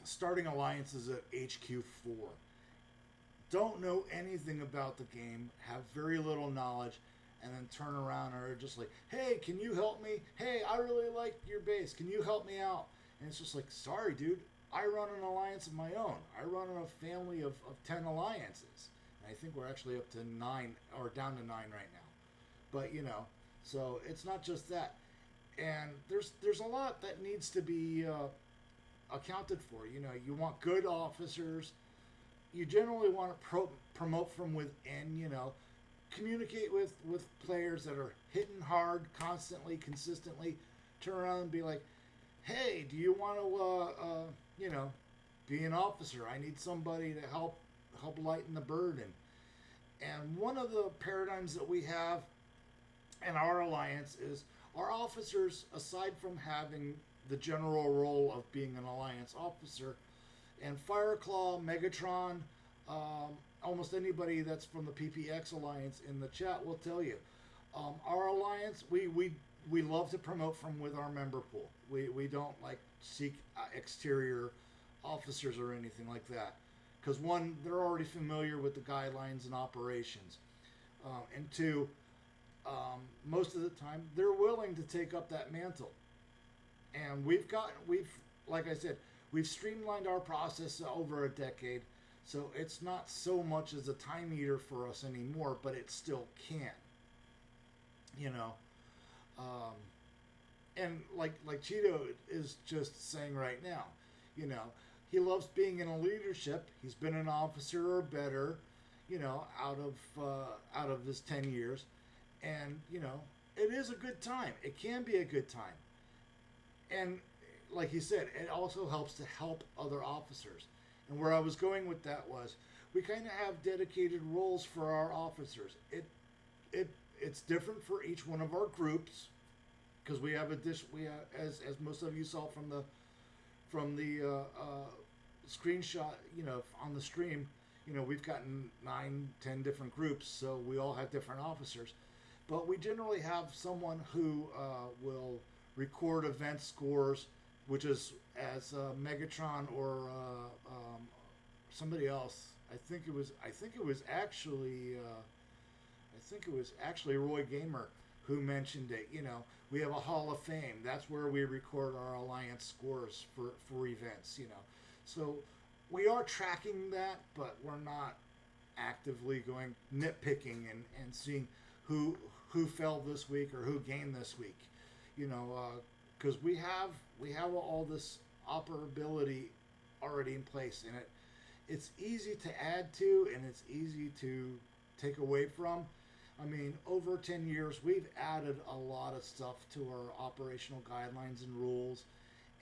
starting alliances at HQ4. Don't know anything about the game, have very little knowledge, and then turn around and are just like, hey, can you help me? Hey, I really like your base. Can you help me out? And it's just like, sorry, dude. I run an alliance of my own. I run a family of 10 alliances. And I think we're actually up to 9, or down to 9 right now. But, so it's not just that. And there's a lot that needs to be accounted for. You want good officers. You generally want to promote from within, communicate with players that are hitting hard constantly, consistently. Turn around and be like, hey, do you want to, be an officer? I need somebody to help lighten the burden. And one of the paradigms that we have in our alliance is our officers, aside from having the general role of being an alliance officer, and Fireclaw, Megatron, almost anybody that's from the PPX Alliance in the chat will tell you, our alliance, we love to promote from with our member pool. We don't seek exterior officers or anything like that, because one, they're already familiar with the guidelines and operations, and two, most of the time they're willing to take up that mantle. And we've like I said, we've streamlined our process over a decade, so it's not so much as a time eater for us anymore, but it still can. And like Cheeto is just saying right now, he loves being in a leadership. He's been an officer or better, out of his 10 years, and it is a good time. It can be a good time, and like he said, it also helps to help other officers. And where I was going with that was, we kind of have dedicated roles for our officers. It's different for each one of our groups, because we have as most of you saw from the screenshot, on the stream, we've got 9, 10 different groups, so we all have different officers. But we generally have someone who will record event scores, which is as Megatron or somebody else. I think it was. I think it was actually. I think it was actually Roy Gamer who mentioned it. We have a Hall of Fame. That's where we record our alliance scores for events. So we are tracking that, but we're not actively going nitpicking and seeing who fell this week or who gained this week. Because we have all this operability already in place, and it's easy to add to and it's easy to take away from. I mean, over 10 years, we've added a lot of stuff to our operational guidelines and rules,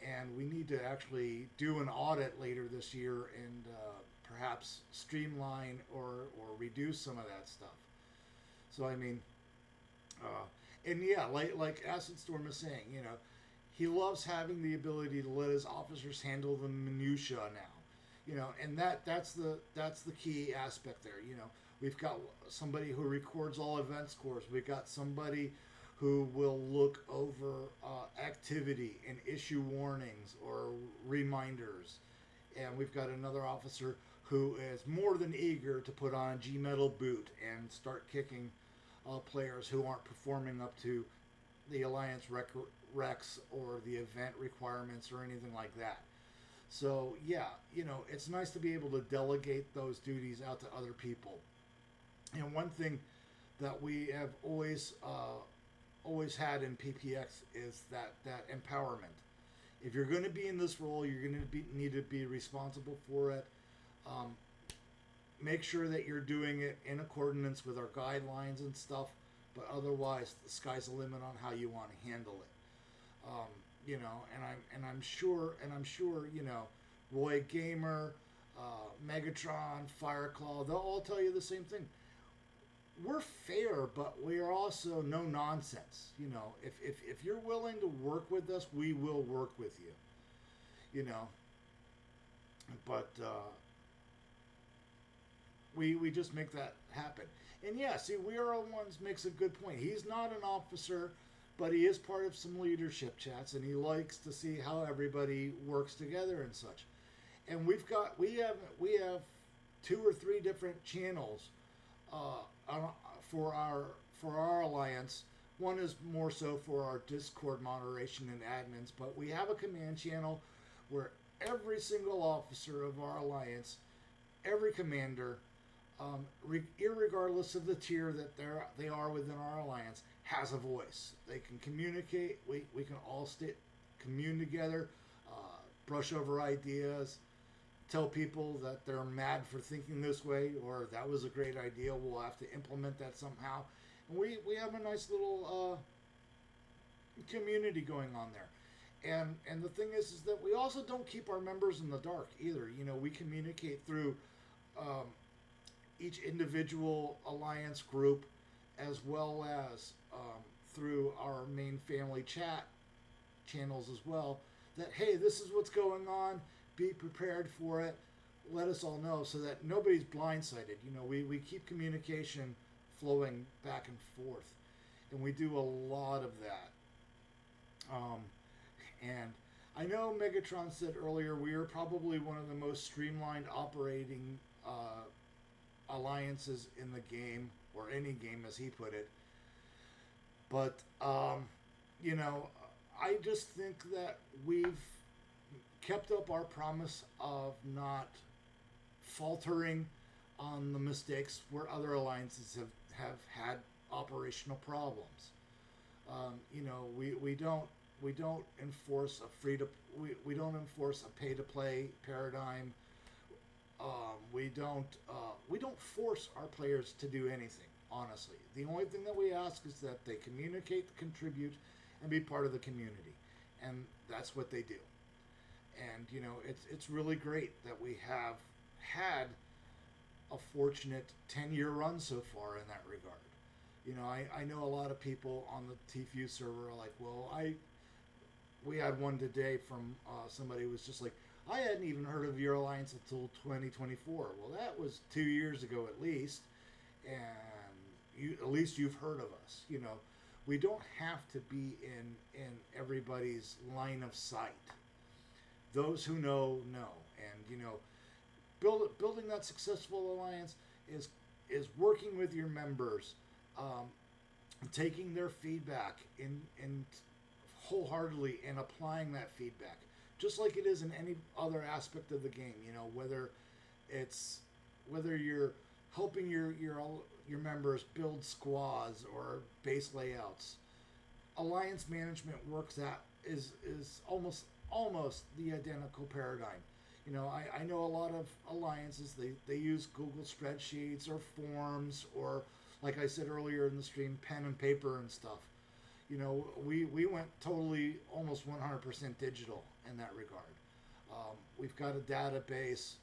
and we need to actually do an audit later this year and perhaps streamline or reduce some of that stuff. So, I mean, and yeah, like Acid Storm is saying, he loves having the ability to let his officers handle the minutia now. And that's the key aspect there. We've got somebody who records all event scores. We've got somebody who will look over activity and issue warnings or reminders. And we've got another officer who is more than eager to put on a G-Metal boot and start kicking players who aren't performing up to the Alliance recs or the event requirements or anything like that. So, yeah, it's nice to be able to delegate those duties out to other people. And one thing that we have always had in PPX is that empowerment. If you're going to be in this role, you're going to need to be responsible for it. Make sure that you're doing it in accordance with our guidelines and stuff. But otherwise, the sky's the limit on how you want to handle it. And I'm sure, Roy Gamer, Megatron, Fireclaw, they'll all tell you the same thing. We're fair, but we are also no nonsense. If you're willing to work with us, we will work with you. But we just make that happen. And yeah, see, We Are All Ones makes a good point. He's not an officer, but he is part of some leadership chats, and he likes to see how everybody works together and such. And we have 2 or 3 different channels for our alliance. One is more so for our Discord moderation and admins, but we have a command channel where every single officer of our alliance, every commander, irregardless of the tier that they are within our alliance, has a voice. They can communicate. We can all commune together, brush over ideas, tell people that they're mad for thinking this way, or that was a great idea. We'll have to implement that somehow. And we have a nice little community going on there. And the thing is that we also don't keep our members in the dark either. We communicate through each individual alliance group, as well as through our main family chat channels as well, that, hey, this is what's going on, be prepared for it, let us all know, so that nobody's blindsided. We keep communication flowing back and forth, and we do a lot of that. And I know Megatron said earlier we are probably one of the most streamlined operating alliances in the game, or any game as he put it. But I just think that we've kept up our promise of not faltering on the mistakes where other alliances have had operational problems. We don't enforce we don't enforce a pay to play paradigm. We don't force our players to do anything, honestly. The only thing that we ask is that they communicate, contribute, and be part of the community. And that's what they do. And, it's really great that we have had a fortunate 10-year run so far in that regard. I know a lot of people on the TFEW server are like, well, we had one today from somebody who was just like, I hadn't even heard of your alliance until 2024. Well, that was 2 years ago at least, and at least you've heard of us. We don't have to be in everybody's line of sight. Those who know, and building that successful alliance is working with your members, taking their feedback in wholeheartedly and applying that feedback, just like it is in any other aspect of the game. Whether you're helping your members build squads or base layouts, alliance management works out is almost the identical paradigm. I know a lot of alliances, they use Google spreadsheets or forms, or like I said earlier in the stream, pen and paper and stuff. We went totally almost 100% digital in that regard. We've got a database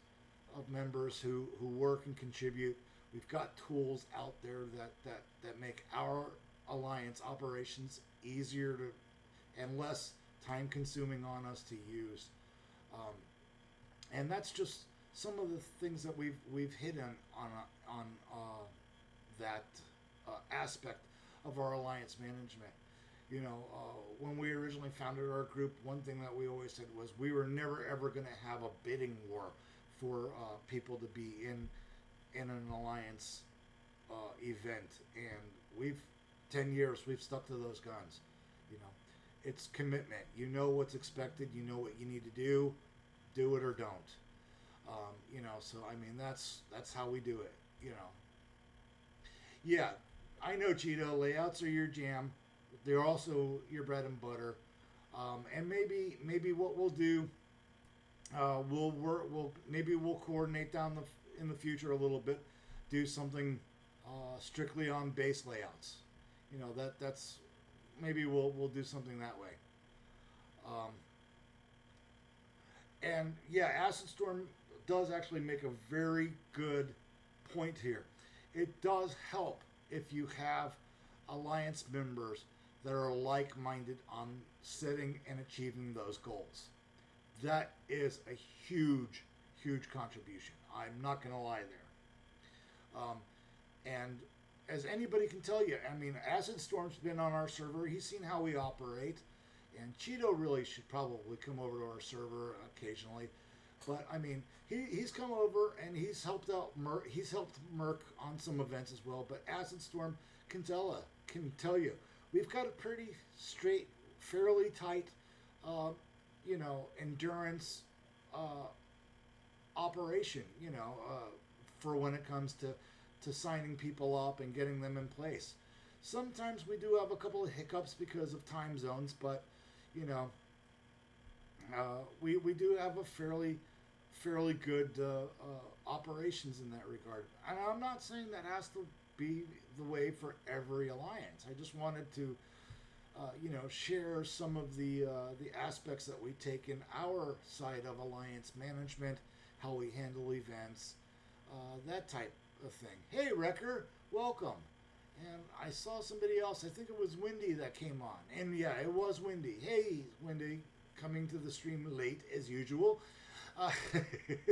of members who work and contribute. We've got tools out there that make our alliance operations easier to and less time consuming on us to use. And that's just some of the things that we've hit on that aspect of our alliance management. When we originally founded our group, one thing that we always said was we were never ever going to have a bidding war for people to be in an alliance event, and we've 10 years we've stuck to those guns. It's commitment. What's expected. You know what you need to do it or don't. So I mean that's how we do it. Yeah, I know, Cheeto, layouts are your jam. They're also your bread and butter. And maybe what we'll do, we'll coordinate in the future a little bit, do something strictly on base layouts. That's maybe we'll do something that way. And yeah, Acid Storm does actually make a very good point here. It does help if you have alliance members that are like-minded on setting and achieving those goals. That is a huge contribution. I'm not going to lie there. And as anybody can tell you, I mean, Acid Storm's been on our server. He's seen how we operate. And Cheeto really should probably come over to our server occasionally. But I mean, he's come over and he's helped out Merc. He's helped Merc on some events as well. But Acid Storm can tell you, we've got a pretty straight, fairly tight, endurance operation. For when it comes to signing people up and getting them in place. Sometimes we do have a couple of hiccups because of time zones, but we do have a fairly good operations in that regard. And I'm not saying that has to be the way for every alliance. I just wanted to share some of the aspects that we take in our side of alliance management, how we handle events, that type of thing. Hey, Wrecker, welcome. And I saw somebody else, I think it was Wendy that came on. And yeah, it was Wendy. Hey, Wendy, coming to the stream late as usual.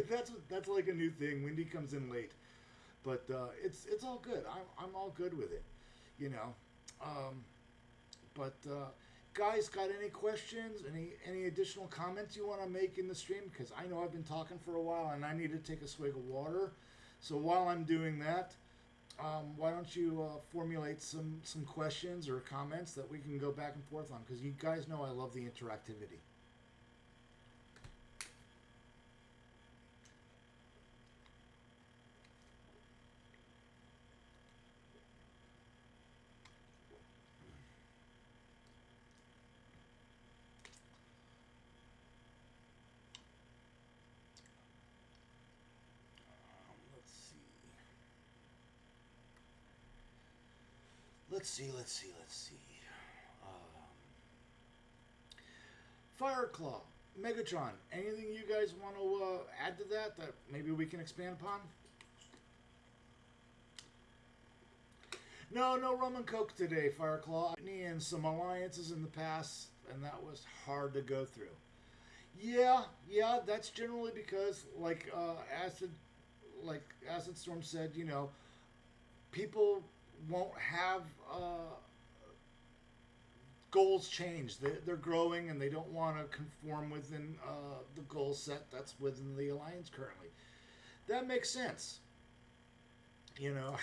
That's like a new thing. Wendy comes in late. But it's all good. I'm all good with it, guys, got any questions? Any additional comments you want to make in the stream? Because I know I've been talking for a while and I need to take a swig of water. So while I'm doing that, why don't you formulate some questions or comments that we can go back and forth on? Because you guys know I love the interactivity. Let's see. Fireclaw, Megatron, anything you guys want to add to that maybe we can expand upon? No rum and coke today, Fireclaw. And some alliances in the past, and that was hard to go through. Yeah, that's generally because Acid Storm said, people won't have goals change. They're growing and they don't want to conform within the goal set that's within the alliance currently. That makes sense, you know.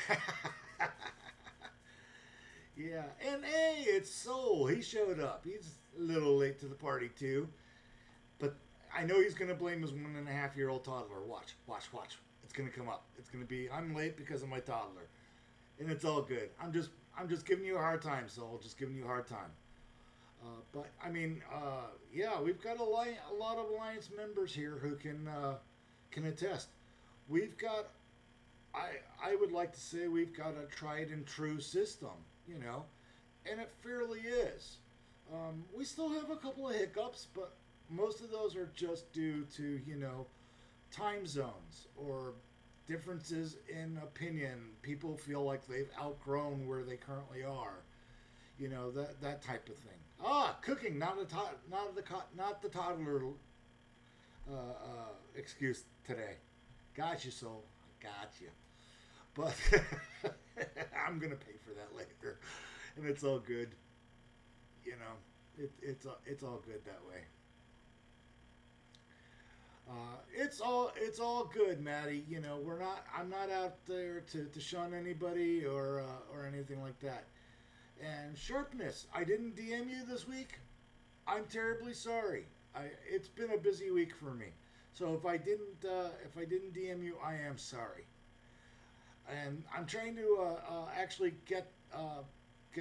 Yeah, and hey, it's Soul. He showed up. He's a little late to the party too, but I know he's gonna blame his 1.5-year-old toddler. Watch. It's gonna come up. It's gonna be I'm late because of my toddler, and it's all good. I'm just giving you a hard time, Soul. Just giving you a hard time. But I mean, yeah, we've got a lot of alliance members here who can attest. We've got I would like to say we've got a tried and true system, you know, and it fairly is. We still have a couple of hiccups, but most of those are just due to time zones or differences in opinion. People feel like they've outgrown where they currently are. That type of thing. Cooking, not the toddler excuse today. Got you, soul. Got you. But I'm gonna pay for that later, and it's all good. You know, it's all good that way. It's all good, Maddie. We're not. I'm not out there to shun anybody or anything like that. And sharpness, I didn't DM you this week. I'm terribly sorry. It's been a busy week for me. So if I didn't DM you, I am sorry. And I'm trying to actually get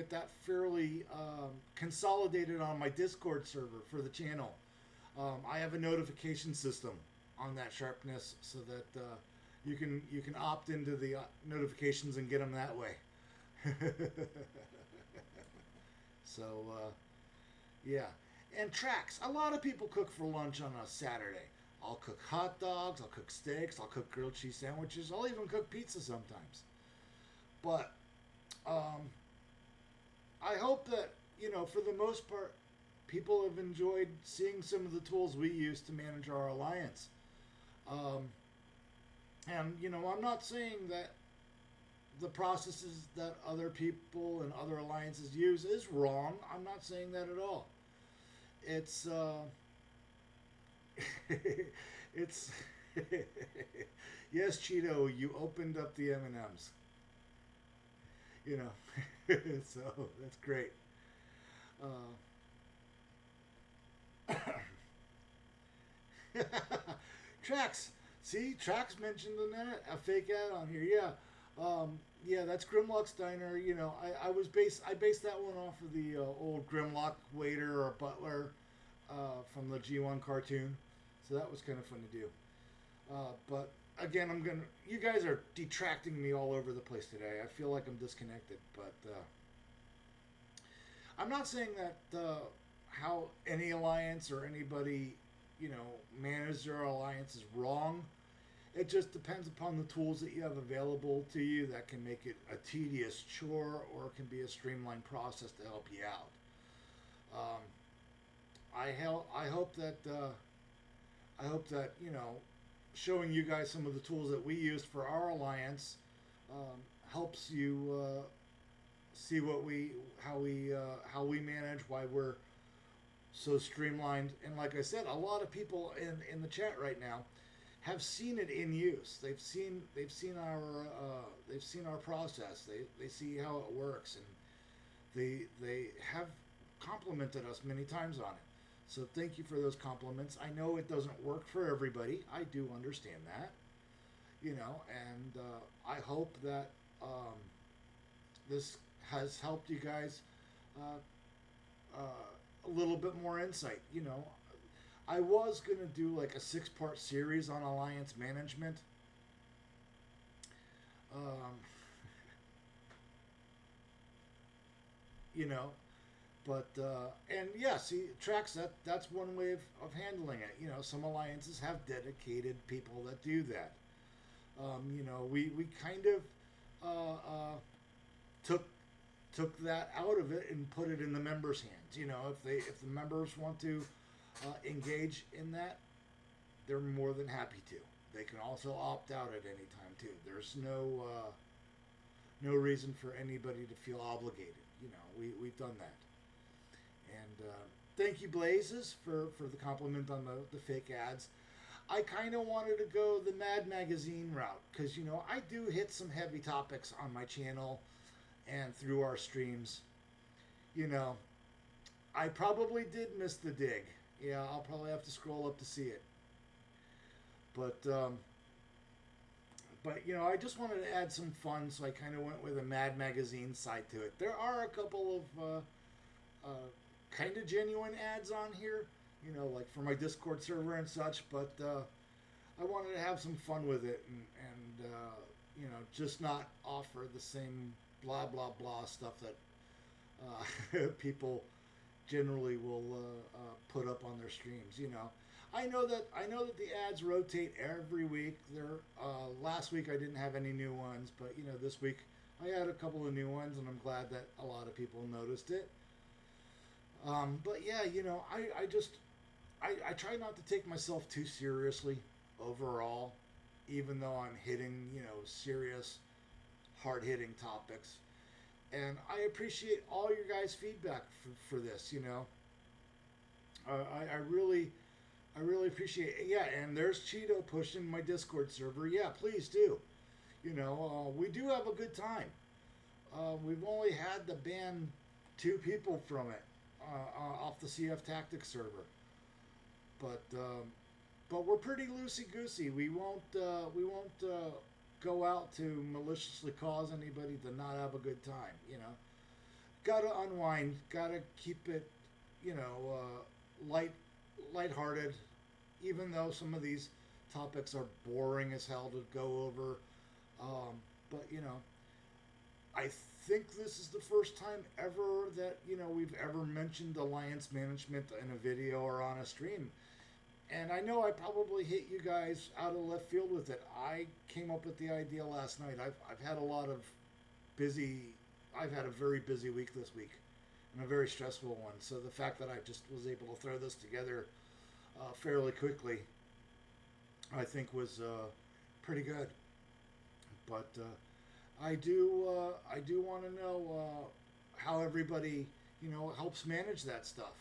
that fairly consolidated on my Discord server for the channel. I have a notification system on that sharpness so that you can opt into the notifications and get them that way. So yeah, and tracks. A lot of people cook for lunch on a Saturday. I'll cook hot dogs. I'll cook steaks. I'll cook grilled cheese sandwiches. I'll even cook pizza sometimes. But I hope that for the most part, people have enjoyed seeing some of the tools we use to manage our alliance. Um, and I'm not saying that the processes that other people and other alliances use is wrong. I'm not saying that at all. It's it's yes, Cheeto, you opened up the M&Ms. You know, so that's great. Uh, Trax, see, Trax mentioned a fake ad on here. Yeah, yeah, that's Grimlock's Diner. I based that one off of the old Grimlock waiter or butler from the G1 cartoon, so that was kind of fun to do. But again, you guys are detracting me all over the place today. I feel like I'm disconnected, but I'm not saying that how any alliance or anybody manage their alliance is wrong. It just depends upon the tools that you have available to you that can make it a tedious chore or it can be a streamlined process to help you out. Um, I hope that showing you guys some of the tools that we used for our alliance helps you see how we manage, why we're so streamlined. And like I said, a lot of people in the chat right now have seen it in use. They've seen our process. They see how it works, and they have complimented us many times on it. So thank you for those compliments. I know it doesn't work for everybody. I do understand that, and I hope that this has helped you guys a little bit more insight. I was gonna do like a 6-part series on alliance management. Um, you know, but and yeah, see, tracks that's one way of handling it. Some alliances have dedicated people that do that. We kind of took that out of it and put it in the members' hands. If the members want to engage in that, they're more than happy to. They can also opt out at any time too. There's no reason for anybody to feel obligated. We've done that. And thank you, Blazes, for the compliment on the fake ads. I kind of wanted to go the Mad Magazine route because, I do hit some heavy topics on my channel and through our streams. I probably did miss the dig. Yeah, I'll probably have to scroll up to see it. But I just wanted to add some fun, so I kind of went with a Mad Magazine side to it. There are a couple of kind of genuine ads on here, like for my Discord server and such, but I wanted to have some fun with it and just not offer the same blah, blah, blah stuff that people generally will put up on their streams, I know that the ads rotate every week. Last week I didn't have any new ones, but this week I had a couple of new ones, and I'm glad that a lot of people noticed it. But yeah, I try not to take myself too seriously overall, even though I'm hitting serious, hard hitting topics, and I appreciate all your guys' feedback for this. I really appreciate it. Yeah, and there's Cheeto pushing my Discord server. Yeah, please do. We do have a good time. We've only had to ban 2 people from it off the CFTactics server, but we're pretty loosey goosey. We won't go out to maliciously cause anybody to not have a good time. Gotta unwind. Gotta keep it, lighthearted, even though some of these topics are boring as hell to go over. But I think this is the first time ever that we've ever mentioned alliance management in a video or on a stream. And I know I probably hit you guys out of left field with it. I came up with the idea last night. I've had I've had a very busy week this week, and a very stressful one. So the fact that I just was able to throw this together fairly quickly, I think was pretty good. But I do want to know how everybody helps manage that stuff.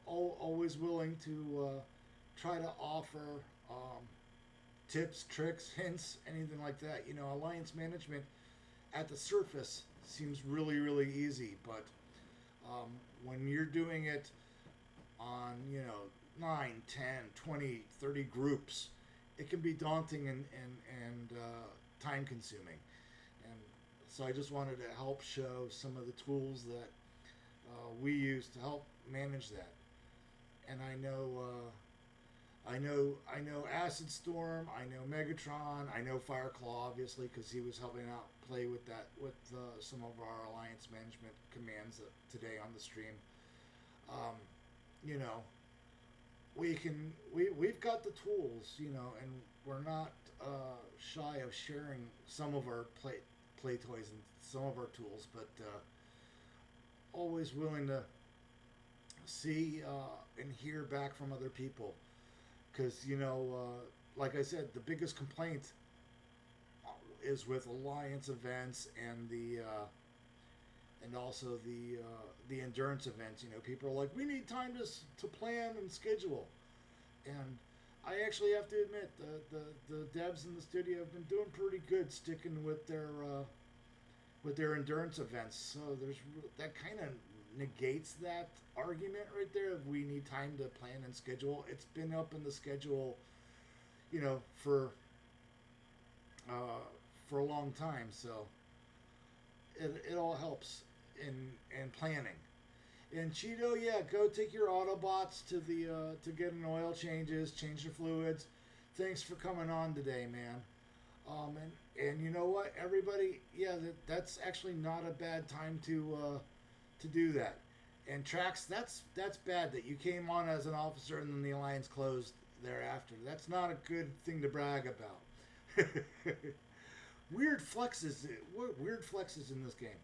Always willing to try to offer tips, tricks, hints, anything like that. Alliance management at the surface seems really, really easy, but when you're doing it on 9, 10, 20, 30 groups, it can be daunting and time consuming. And so I just wanted to help show some of the tools that we use to help manage that. And I know Acid Storm, I know Megatron, I know Fireclaw, obviously, because he was helping out play with that with some of our alliance management commands today on the stream. We've got the tools, and we're not shy of sharing some of our play toys and some of our tools, but always willing to see and hear back from other people, because like I said, the biggest complaint is with alliance events and and also the endurance events. People are like, we need time to plan and schedule, and I actually have to admit the devs in the studio have been doing pretty good sticking with their endurance events. So that kind of negates that argument right there of we need time to plan and schedule. It's been up in the schedule, for a long time. So it all helps in planning. And Cheeto, yeah, go take your Autobots to to get an oil changes, change the fluids. Thanks for coming on today, man. And you know what, everybody, yeah, that's actually not a bad time to do that. And Trax, that's bad that you came on as an officer and then the alliance closed thereafter. That's not a good thing to brag about. Weird flexes in this game.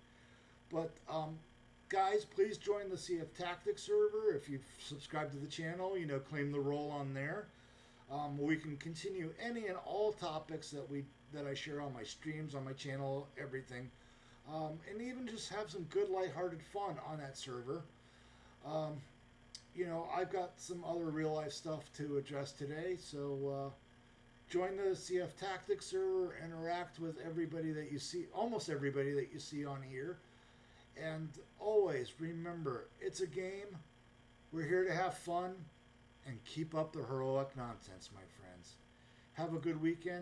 But guys, please join the CFTactics server. If you've subscribed to the channel, claim the role on there. We can continue any and all topics that I share on my streams, on my channel, everything. And even just have some good lighthearted fun on that server. I've got some other real life stuff to address today, so join the CFTactics server, interact with everybody that you see, almost everybody that you see on here. And always remember, it's a game. We're here to have fun and keep up the heroic nonsense, my friends. Have a good weekend.